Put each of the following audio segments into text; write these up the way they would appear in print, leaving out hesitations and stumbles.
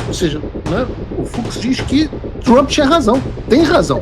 Ou seja, né, o Fux diz que Trump tinha razão, tem razão.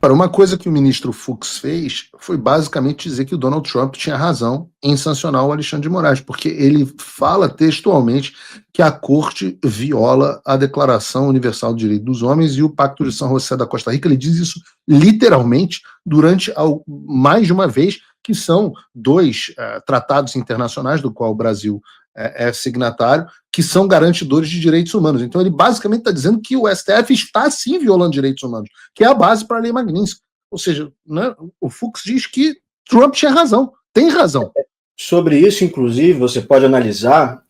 Agora, uma coisa que o ministro Fux fez foi basicamente dizer que o Donald Trump tinha razão em sancionar o Alexandre de Moraes, porque ele fala textualmente que a corte viola a Declaração Universal de Direitos dos Homens e o Pacto de São José da Costa Rica. Ele diz isso literalmente durante mais de uma vez, que são dois tratados internacionais do qual o Brasil é signatário, que são garantidores de direitos humanos. Então ele basicamente está dizendo que o STF está sim violando direitos humanos, que é a base para a lei Magnitsky. Ou seja, né, o Fux diz que Trump tinha razão, tem razão. Sobre isso, inclusive, você pode analisar,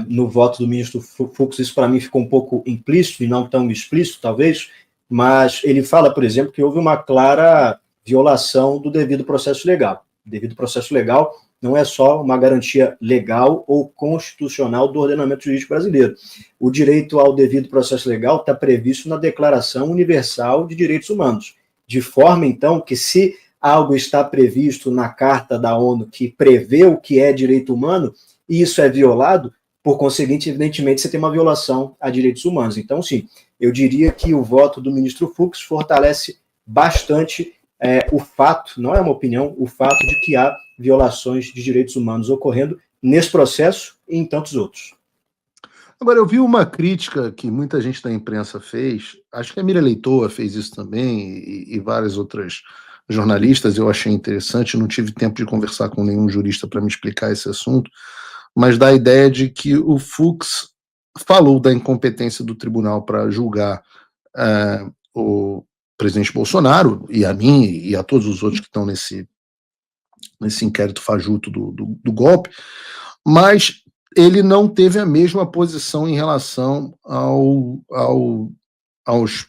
no voto do ministro Fux, isso para mim ficou um pouco implícito e não tão explícito, talvez, mas ele fala, por exemplo, que houve uma clara violação do devido processo legal. O devido processo legal não é só uma garantia legal ou constitucional do ordenamento jurídico brasileiro. O direito ao devido processo legal está previsto na Declaração Universal de Direitos Humanos, de forma, então, que se algo está previsto na Carta da ONU que prevê o que é direito humano, e isso é violado, por conseguinte, evidentemente, você tem uma violação a direitos humanos. Então, sim, eu diria que o voto do ministro Fux fortalece bastante o fato, não é uma opinião, o fato de que há violações de direitos humanos ocorrendo nesse processo e em tantos outros. Agora, eu vi uma crítica que muita gente da imprensa fez, acho que a Mira Leitoa fez isso também, e várias outras jornalistas, eu achei interessante, não tive tempo de conversar com nenhum jurista para me explicar esse assunto, mas da ideia de que o Fux falou da incompetência do tribunal para julgar o presidente Bolsonaro, e a mim, e a todos os outros que estão nesse inquérito fajuto do golpe, mas ele não teve a mesma posição em relação aos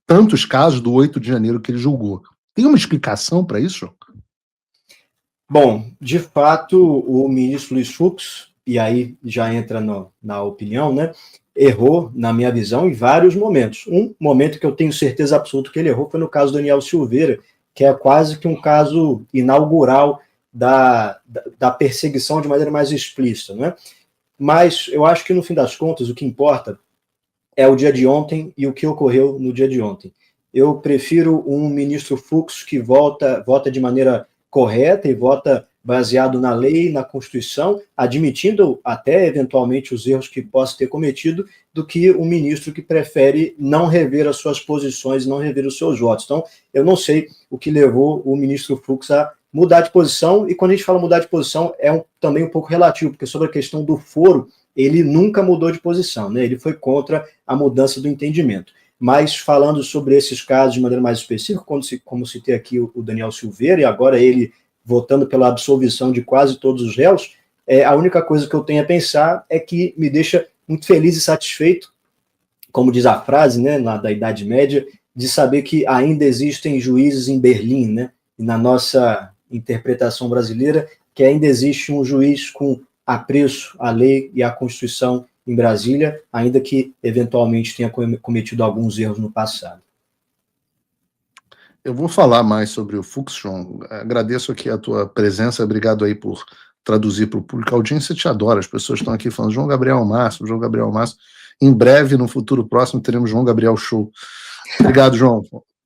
tantos casos do 8 de janeiro que ele julgou. Tem uma explicação para isso? Bom, de fato, o ministro Luiz Fux, e aí já entra na opinião, né, errou, na minha visão, em vários momentos. Um momento que eu tenho certeza absoluta que ele errou foi no caso do Daniel Silveira, que é quase que um caso inaugural da perseguição de maneira mais explícita, né? Mas eu acho que, no fim das contas, o que importa é o dia de ontem e o que ocorreu no dia de ontem. Eu prefiro um ministro Fux que vota de maneira correta e vota baseado na lei, na Constituição, admitindo até, eventualmente, os erros que possa ter cometido, do que um ministro que prefere não rever as suas posições, não rever os seus votos. Então, eu não sei o que levou o ministro Fux a mudar de posição, e quando a gente fala mudar de posição, também um pouco relativo, porque sobre a questão do foro, ele nunca mudou de posição, né? Ele foi contra a mudança do entendimento. Mas falando sobre esses casos de maneira mais específica, como citei aqui o Daniel Silveira, e agora ele votando pela absolvição de quase todos os réus, a única coisa que eu tenho a pensar é que me deixa muito feliz e satisfeito, como diz a frase, né, da Idade Média, de saber que ainda existem juízes em Berlim, né, e na nossa interpretação brasileira, que ainda existe um juiz com apreço à lei e à Constituição em Brasília, ainda que eventualmente tenha cometido alguns erros no passado. Eu vou falar mais sobre o Fux, João. Agradeço aqui a tua presença, obrigado aí por traduzir para o público. A audiência te adora, as pessoas estão aqui falando João Gabriel Márcio. Em breve, no futuro próximo, teremos João Gabriel Show. Obrigado, João.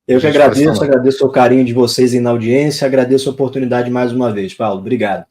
Eu que agradeço o carinho de vocês aí na audiência, agradeço a oportunidade mais uma vez, Paulo. Obrigado.